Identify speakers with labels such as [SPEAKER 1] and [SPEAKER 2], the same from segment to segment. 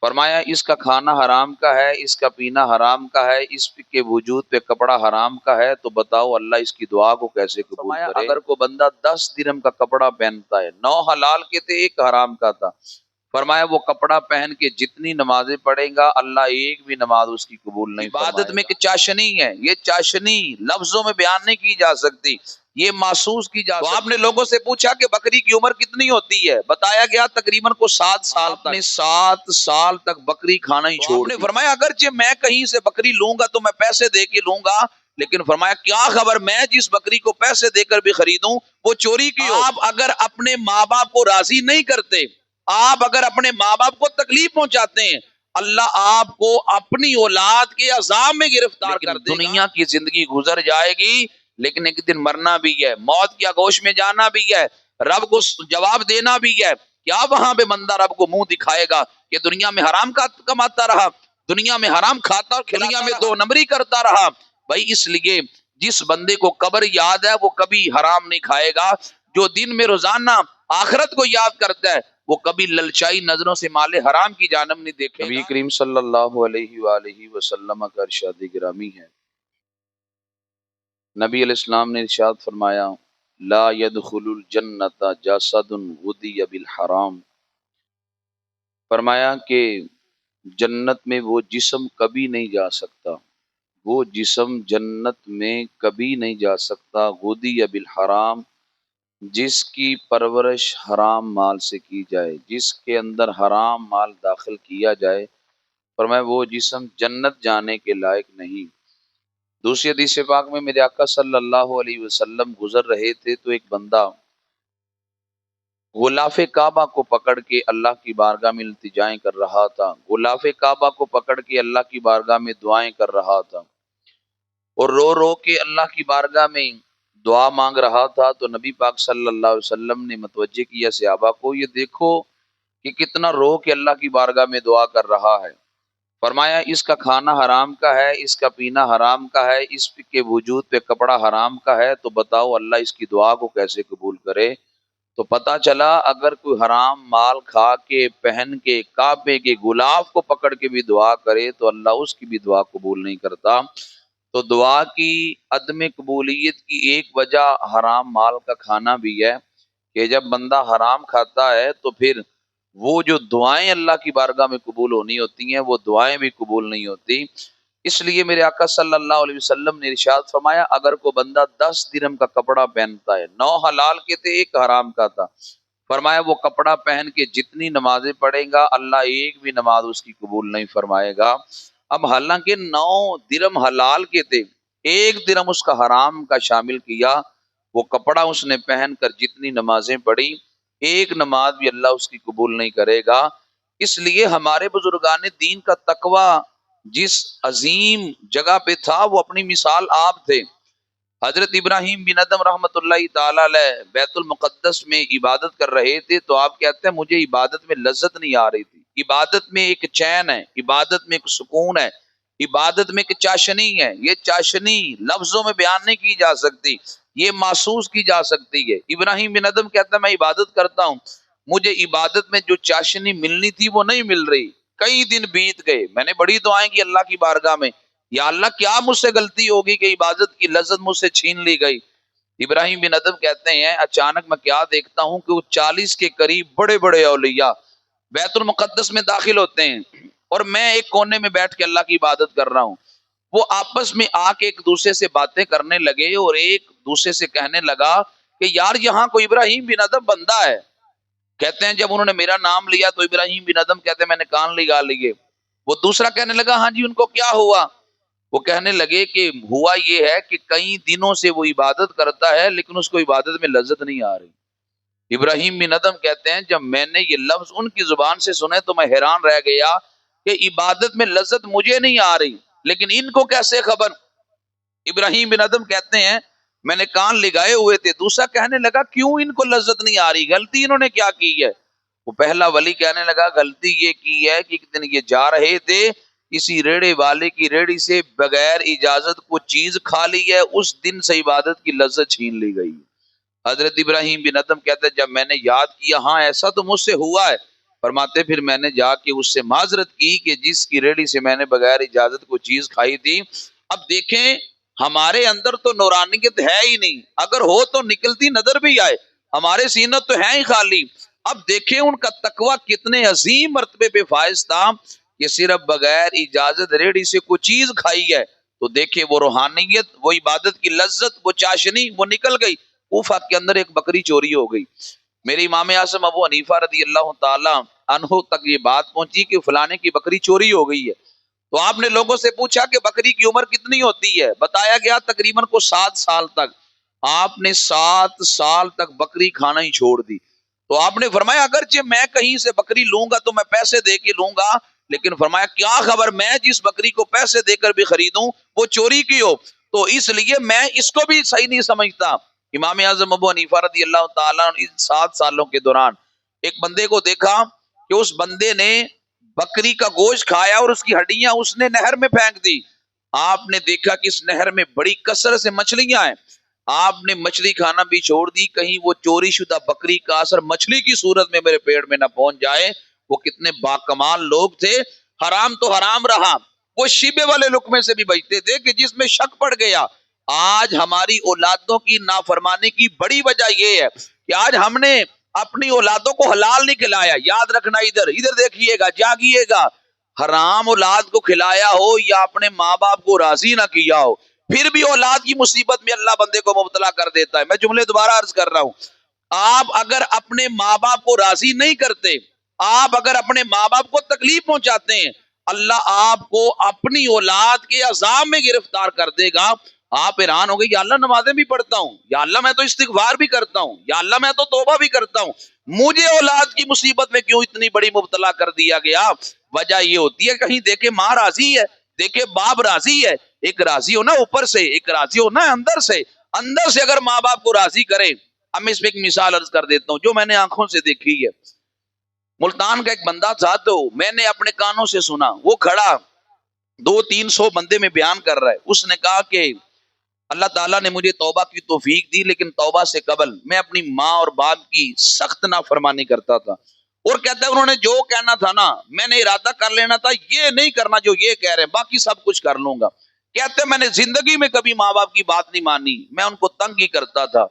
[SPEAKER 1] فرمایا اس کا کھانا حرام کا ہے، اس کا پینا حرام کا ہے، اس کے وجود پہ کپڑا حرام کا ہے، تو بتاؤ اللہ اس کی دعا کو کیسے قبول کرے؟ اگر کوئی بندہ 10 درہم کا کپڑا پہنتا ہے، 9 حلال کے تھے، 1 حرام کا تھا، فرمایا وہ کپڑا پہن کے جتنی نمازیں پڑھے گا اللہ ایک بھی نماز اس کی قبول نہیں فرمائے گا۔ عبادت میں کہ چاشنی ہے، یہ چاشنی لفظوں میں بیان نہیں کی جا سکتی، یہ محسوس کی جا سکتی۔ تو آپ نے لوگوں سے پوچھا کہ بکری کی عمر کتنی ہوتی ہے، بتایا گیا تقریباً کو 7 سال تک۔ 7 سال تک بکری کھانا ہی چھوڑ دی۔ فرمایا اگرچہ میں کہیں سے بکری لوں گا تو میں پیسے دے کے لوں گا، لیکن فرمایا کیا خبر میں جس بکری کو پیسے دے کر بھی خریدوں وہ چوری کی ہو۔ آپ اگر اپنے ماں باپ کو راضی نہیں کرتے، آپ اگر اپنے ماں باپ کو تکلیف پہنچاتے ہیں، اللہ آپ کو اپنی اولاد کے عذاب میں گرفتار کر دے گا۔ دنیا کی زندگی گزر جائے گی، لیکن ایک دن مرنا بھی ہے، موت کی آغوش میں جانا بھی ہے، رب کو جواب دینا بھی ہے۔ کیا وہاں پہ بندہ رب کو منہ دکھائے گا کہ دنیا میں حرام کماتا رہا، دنیا میں حرام کھاتا اور دنیا میں 2 نمبری کرتا رہا؟ بھائی اس لیے جس بندے کو قبر یاد ہے وہ کبھی حرام نہیں کھائے گا، جو دن میں روزانہ آخرت کو یاد کرتا ہے وہ کبھی للچائی نظروں سے مال حرام کی جانب نہیں دیکھے گا۔ نبی کریم صلی اللہ علیہ وآلہ وسلم کا ارشاد گرامی ہے، نبی علیہ السلام نے ارشاد فرمایا لا يدخل الجنت جسد غدی بالحرام، فرمایا کہ جنت میں وہ جسم کبھی نہیں جا سکتا، وہ جسم جنت میں کبھی نہیں جا سکتا غدی بالحرام، جس کی پرورش حرام مال سے کی جائے، جس کے اندر حرام مال داخل کیا جائے، فرمایا وہ جسم جنت جانے کے لائق نہیں۔ دوسری حدیث پاک میں میرے آقا صلی اللہ علیہ وسلم گزر رہے تھے تو ایک بندہ غلاف کعبہ کو پکڑ کے اللہ کی بارگاہ میں التجائیں کر رہا تھا، غلاف کعبہ کو پکڑ کے اللہ کی بارگاہ میں دعائیں کر رہا تھا، اور رو رو کے اللہ کی بارگاہ میں دعا مانگ رہا تھا۔ تو نبی پاک صلی اللہ علیہ وسلم نے متوجہ کیا صحابہ کو، یہ دیکھو کہ کتنا رو کے اللہ کی بارگاہ میں دعا کر رہا ہے۔ فرمایا اس کا کھانا حرام کا ہے، اس کا پینا حرام کا ہے، اس کے وجود پہ کپڑا حرام کا ہے، تو بتاؤ اللہ اس کی دعا کو کیسے قبول کرے؟ تو پتا چلا اگر کوئی حرام مال کھا کے پہن کے کعبے کے غلاف کو پکڑ کے بھی دعا کرے تو اللہ اس کی بھی دعا قبول نہیں کرتا۔ تو دعا کی عدم قبولیت کی ایک وجہ حرام مال کا کھانا بھی ہے، کہ جب بندہ حرام کھاتا ہے تو پھر وہ جو دعائیں اللہ کی بارگاہ میں قبول ہونی ہوتی ہیں وہ دعائیں بھی قبول نہیں ہوتی۔ اس لیے میرے آقا صلی اللہ علیہ وسلم نے ارشاد فرمایا اگر کوئی بندہ 10 درہم کا کپڑا پہنتا ہے، 9 حلال کے تھے، 1 حرام کا تھا، فرمایا وہ کپڑا پہن کے جتنی نمازیں پڑھے گا اللہ ایک بھی نماز اس کی قبول نہیں فرمائے گا۔ اب حالانکہ 9 درہم حلال کے تھے، 1 درہم اس کا حرام کا شامل کیا، وہ کپڑا اس نے پہن کر جتنی نمازیں پڑھی 1 نماز بھی اللہ اس کی قبول نہیں کرے گا۔ اس لیے ہمارے بزرگان دین کا تقوی جس عظیم جگہ پہ تھا وہ اپنی مثال آپ تھے۔ حضرت ابراہیم بن ادم رحمۃ اللہ تعالی علیہ بیت المقدس میں عبادت کر رہے تھے، تو آپ کہتے ہیں مجھے عبادت میں لذت نہیں آ رہی تھی۔ عبادت میں ایک چین ہے، عبادت میں ایک سکون ہے، عبادت میں ایک چاشنی ہے، یہ چاشنی لفظوں میں بیان نہیں کی جا سکتی، یہ محسوس کی جا سکتی ہے۔ ابراہیم بن ادم کہتا ہے میں عبادت کرتا ہوں، مجھے عبادت میں جو چاشنی ملنی تھی وہ نہیں مل رہی، کئی دن بیت گئے، میں نے بڑی دعائیں کی اللہ کی بارگاہ میں، یا اللہ کیا مجھ سے غلطی ہوگی کہ عبادت کی لذت مجھ سے چھین لی گئی؟ ابراہیم بن ادم کہتے ہیں اچانک میں کیا دیکھتا ہوں کہ وہ 40 کے قریب بڑے بڑے اولیاء بیت المقدس میں داخل ہوتے ہیں، اور میں ایک کونے میں بیٹھ کے اللہ کی عبادت کر رہا ہوں۔ وہ آپس میں آ کے ایک دوسرے سے باتیں کرنے لگے، اور ایک دوسرے سے کہنے لگا کہ یار یہاں کوئی ابراہیم بن ادم بندہ ہے۔ کہتے ہیں جب انہوں نے میرا نام لیا تو ابراہیم بن ادم کہتے ہیں میں نے کان لگا لیے۔ وہ دوسرا کہنے لگا ہاں جی ان کو کیا ہوا؟ وہ کہنے لگے کہ ہوا یہ ہے کہ کئی دنوں سے وہ عبادت کرتا ہے لیکن اس کو عبادت میں لذت نہیں آ رہی۔ ابراہیم بن ادم کہتے ہیں جب میں نے یہ لفظ ان کی زبان سے سنے تو میں حیران رہ گیا کہ عبادت میں لذت مجھے نہیں آ رہی لیکن ان کو کیسے خبر؟ ابراہیم بن ادم کہتے ہیں میں نے کان لگائے ہوئے تھے۔ دوسرا کہنے لگا کیوں ان کو لذت نہیں آ رہی، غلطی انہوں نے کیا کی ہے؟ وہ پہلا ولی کہنے لگا غلطی یہ کی ہے کہ ایک دن یہ جا رہے تھے، کسی ریڑے والے کی ریڑی سے بغیر اجازت کو چیز کھا لی ہے، اس دن سے عبادت کی لذت چھین لی گئی۔ حضرت ابراہیم بن ادم کہتے ہیں جب میں نے یاد کیا ہاں ایسا تو مجھ سے ہوا ہے، فرماتے پھر میں نے جا کے اس سے معذرت کی کہ جس کی ریڑھی سے میں نے بغیر اجازت کو چیز کھائی تھی. اب دیکھیں ہمارے اندر تو نورانیت ہے ہی نہیں، اگر ہو تو نکلتی نظر بھی آئے، ہمارے سینہ تو ہیں ہی خالی. اب دیکھیں ان کا تقوی کتنے عظیم مرتبے پہ فائز تھا کہ صرف بغیر اجازت ریڑھی سے کوئی چیز کھائی ہے تو دیکھیں وہ روحانیت، وہ عبادت کی لذت، وہ چاشنی وہ نکل گئی. کوفہ کے اندر ایک بکری چوری ہو گئی. میرے امام اعظم ابو حنیفہ رضی اللہ تعالی عنہ تک یہ بات پہنچی کہ فلانے کی بکری چوری ہو گئی ہے. تو آپ نے لوگوں سے پوچھا کہ بکری کی عمر کتنی ہوتی ہے؟ بتایا گیا تقریباً کو 7 سال تک. آپ نے 7 سال تک بکری کھانا ہی چھوڑ دی. تو آپ نے فرمایا اگرچہ میں کہیں سے بکری لوں گا تو میں پیسے دے کے لوں گا، لیکن فرمایا کیا خبر میں جس بکری کو پیسے دے کر بھی خریدوں وہ چوری کی ہو، تو اس لیے میں اس کو بھی صحیح نہیں سمجھتا. امام اعظم ابو حنیفہ رضی اللہ تعالیٰ ان 7 سالوں کے دوران ایک بندے کو دیکھا کہ اس بندے نے بکری کا گوشت کھایا اور اس کی ہڈیاں اس نے نہر میں پھینک دی. آپ نے دیکھا کہ اس نہر میں بڑی کثرت سے مچھلیاں ہیں. آپ نے مچھلی کھانا بھی چھوڑ دی، کہیں وہ چوری شدہ بکری کا اثر مچھلی کی صورت میں میرے پیٹ میں نہ پہنچ جائے. وہ کتنے باکمال لوگ تھے. حرام تو حرام رہا، وہ شیبے والے لقمے سے بھی بچتے تھے کہ جس میں شک پڑ گیا. آج ہماری اولادوں کی نافرمانی کی بڑی وجہ یہ ہے کہ آج ہم نے اپنی اولادوں کو حلال نہیں کھلایا. یاد رکھنا، ادھر دیکھیے گا، جاگیے گا. حرام اولاد کو کھلایا ہو یا اپنے ماں باپ کو راضی نہ کیا ہو، پھر بھی اولاد کی مصیبت میں اللہ بندے کو مبتلا کر دیتا ہے. میں جملے دوبارہ عرض کر رہا ہوں، آپ اگر اپنے ماں باپ کو راضی نہیں کرتے، آپ اگر اپنے ماں باپ کو تکلیف پہنچاتے ہیں، اللہ آپ کو اپنی اولاد کے عذاب میں گرفتار کر دے گا. آپ حیران ہو گئے، یا اللہ نمازیں بھی پڑھتا ہوں، یا اللہ میں تو استغفار بھی کرتا ہوں، یا اللہ میں تو توبہ بھی کرتا ہوں، مجھے اولاد کی مصیبت میں کیوں اتنی بڑی مبتلا کر دیا گیا؟ وجہ یہ ہوتی ہے کہیں دیکھے ماں راضی ہے، دیکھے باپ راضی ہے. ایک راضی ہونا اوپر سے، ایک راضی ہونا اندر سے. اندر سے اگر ماں باپ کو راضی کرے. اب میں اس پہ ایک مثال عرض کر دیتا ہوں جو میں نے آنکھوں سے دیکھی ہے. ملتان کا ایک بندہ تھا، تو میں نے اپنے کانوں سے سنا، وہ کھڑا 200-300 بندے میں بیان کر رہا ہے. اس نے کہا کہ اللہ تعالیٰ نے مجھے توبہ کی توفیق دی، لیکن توبہ سے قبل میں اپنی ماں اور باپ کی سخت نافرمانی کرتا تھا. اور کہتا ہے انہوں نے جو کہنا تھا نا، میں نے ارادہ کر لینا تھا یہ نہیں کرنا جو یہ کہہ رہے ہیں، باقی سب کچھ کر لوں گا. کہتے ہیں میں نے زندگی میں کبھی ماں باپ کی بات نہیں مانی، میں ان کو تنگ ہی کرتا تھا.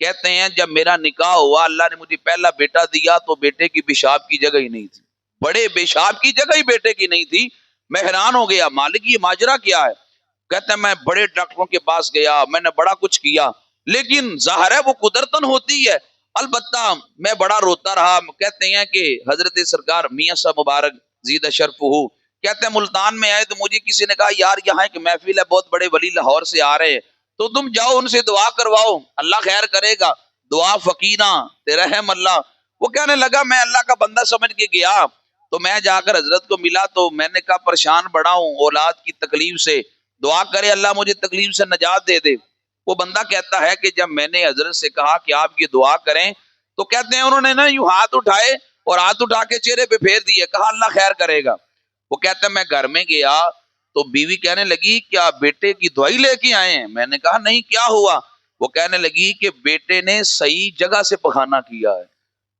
[SPEAKER 1] کہتے ہیں جب میرا نکاح ہوا، اللہ نے مجھے پہلا بیٹا دیا تو بیٹے کی پیشاب کی جگہ ہی نہیں تھی، بڑے پیشاب کی جگہ ہی بیٹے کی نہیں تھی. میں حیران ہو گیا، مالک یہ ماجرا کیا ہے؟ کہتے ہیں میں بڑے ڈاکٹروں کے پاس گیا، میں نے بڑا کچھ کیا، لیکن ظاہر ہے وہ قدرتن ہوتی ہے. البتہ میں بڑا روتا رہا. کہتے ہیں کہ حضرت سرکار میاں صاحب مبارک زیدہ شرف ہو کہتے ہیں ملتان میں آئے تو مجھے کسی نے کہا یار یہاں ایک محفل ہے، بہت بڑے ولی لاہور سے آ رہے ہیں، تو تم جاؤ ان سے دعا کرواؤ، اللہ خیر کرے گا، دعا فقینا رحم اللہ. وہ کہنے لگا میں اللہ کا بندہ سمجھ کے گیا، تو میں جا کر حضرت کو ملا تو میں نے کہا پریشان بڑا ہوں اولاد کی تکلیف سے، دعا کرے اللہ مجھے تکلیف سے نجات دے دے. وہ بندہ کہتا ہے کہ جب میں نے حضرت سے کہا کہ آپ یہ دعا کریں تو کہتے ہیں انہوں نے نا یوں ہاتھ اٹھائے اور ہاتھ اٹھا کے چہرے پہ پھیر دیے، کہا اللہ خیر کرے گا. وہ کہتا ہے میں گھر میں گیا تو بیوی کہنے لگی کیا بیٹے کی دوائی لے کے آئے ہیں؟ میں نے کہا نہیں، کیا ہوا؟ وہ کہنے لگی کہ بیٹے نے صحیح جگہ سے پخانا کیا ہے.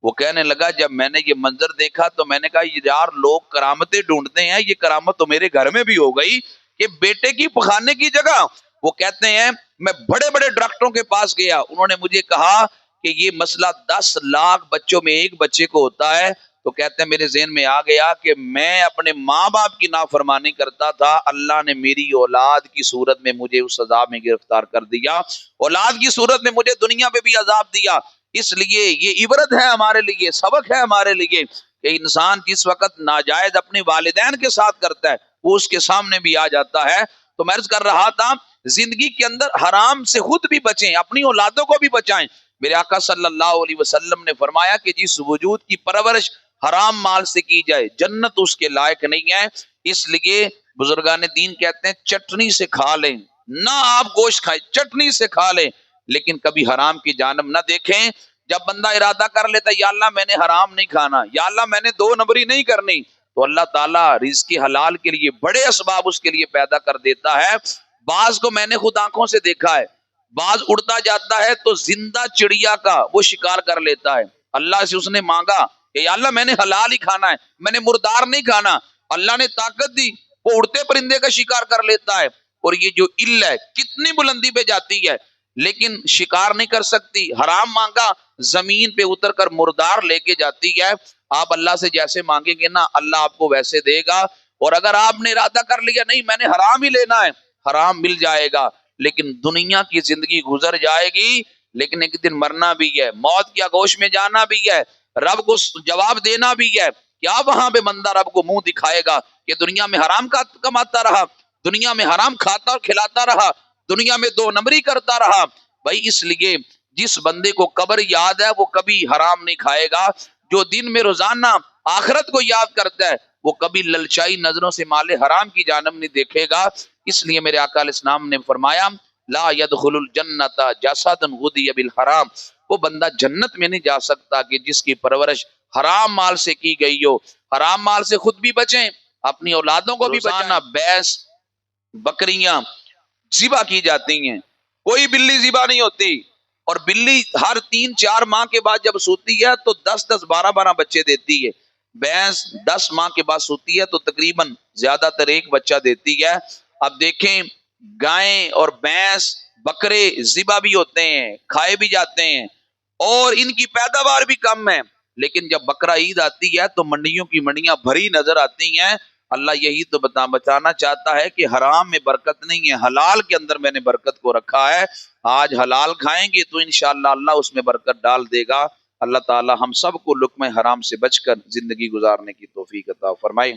[SPEAKER 1] وہ کہنے لگا جب میں نے یہ منظر دیکھا تو میں نے کہا یار لوگ کرامتیں ڈھونڈتے ہیں، یہ کرامت تو میرے گھر میں بھی ہو گئی کہ بیٹے کی پخانے کی جگہ. وہ کہتے ہیں میں بڑے بڑے ڈاکٹروں کے پاس گیا، انہوں نے مجھے کہا کہ یہ مسئلہ 10 لاکھ بچوں میں ایک بچے کو ہوتا ہے. تو کہتے ہیں میرے ذہن میں آ گیا کہ میں اپنے ماں باپ کی نافرمانی کرتا تھا، اللہ نے میری اولاد کی صورت میں مجھے اس عذاب میں گرفتار کر دیا، اولاد کی صورت میں مجھے دنیا پہ بھی عذاب دیا. اس لیے یہ عبرت ہے ہمارے لیے، سبق ہے ہمارے لیے کہ انسان جس وقت ناجائز اپنے والدین کے ساتھ کرتا ہے وہ اس کے سامنے بھی آ جاتا ہے. تو میں عرض کر رہا تھا زندگی کے اندر حرام سے خود بھی بچیں، اپنی اولادوں کو بھی بچائیں. میرے آقا صلی اللہ علیہ وسلم نے فرمایا کہ جس وجود کی پرورش حرام مال سے کی جائے جنت اس کے لائق نہیں ہے. اس لیے بزرگان دین کہتے ہیں چٹنی سے کھا لیں، نہ آپ گوشت کھائیں، چٹنی سے کھا لیں، لیکن کبھی حرام کی جانب نہ دیکھیں. جب بندہ ارادہ کر لیتا ہے یا اللہ میں نے حرام نہیں کھانا، یا اللہ میں نے 2 نمبری نہیں کرنی، تو اللہ تعالیٰ رزق حلال کے لیے بڑے اسباب اس کے لیے پیدا کر دیتا ہے. بعض کو میں نے خود آنکھوں سے دیکھا ہے، بعض اڑتا جاتا ہے تو زندہ چڑیا کا وہ شکار کر لیتا ہے. اللہ سے اس نے مانگا کہ یا اللہ میں نے حلال ہی کھانا ہے، میں نے مردار نہیں کھانا۔ اللہ نے طاقت دی، وہ اڑتے پرندے کا شکار کر لیتا ہے، اور یہ جو عل ہے کتنی بلندی پہ جاتی ہے لیکن شکار نہیں کر سکتی، حرام مانگا زمین پہ اتر کر مردار لے کے جاتی ہے۔ آپ اللہ سے جیسے مانگیں گے نا اللہ آپ کو ویسے دے گا، اور اگر آپ نے ارادہ کر لیا نہیں میں نے حرام ہی لینا ہے، حرام مل جائے گا۔ لیکن دنیا کی زندگی گزر جائے گی، لیکن ایک دن مرنا بھی ہے، موت کی آغوش میں جانا بھی ہے، رب کو جواب دینا بھی ہے۔ کیا وہاں پہ بندہ رب کو منہ دکھائے گا کہ دنیا میں حرام کماتا رہا، دنیا میں حرام کھاتا اور کھلاتا رہا، دنیا میں 2 نمبری کرتا رہا؟ بھائی اس لیے جس بندے کو قبر یاد ہے وہ کبھی حرام نہیں کھائے گا، جو دن میں روزانہ آخرت کو یاد کرتا ہے وہ کبھی للچائی نظروں سے مال حرام کی جانب نہیں دیکھے گا۔ اس لیے میرے آقا علیہ السلام نے فرمایا لا يدخل الجنت جسد غذی بالحرام، وہ بندہ جنت میں نہیں جا سکتا کہ جس کی پرورش حرام مال سے کی گئی ہو۔ حرام مال سے خود بھی بچیں، اپنی اولادوں کو بھی بچانا۔ بھینس بکریاں ذبح کی جاتی ہیں، کوئی بلی ذبح نہیں ہوتی، اور بلی ہر 3-4 ماہ کے بعد جب سوتی ہے تو 10-10 12-12 بچے دیتی ہے۔ بھینس 10 ماہ کے بعد سوتی ہے تو تقریباً زیادہ تر ایک بچہ دیتی ہے۔ اب دیکھیں گائیں اور بھینس بکرے ذبح بھی ہوتے ہیں، کھائے بھی جاتے ہیں، اور ان کی پیداوار بھی کم ہے، لیکن جب بقرہ عید آتی ہے تو منڈیوں کی منڈیاں بھری نظر آتی ہیں۔ اللہ یہی تو بتانا چاہتا ہے کہ حرام میں برکت نہیں ہے، حلال کے اندر میں نے برکت کو رکھا ہے۔ آج حلال کھائیں گے تو انشاءاللہ اللہ اس میں برکت ڈال دے گا۔ اللہ تعالی ہم سب کو لقمہ حرام سے بچ کر زندگی گزارنے کی توفیق عطا فرمائے۔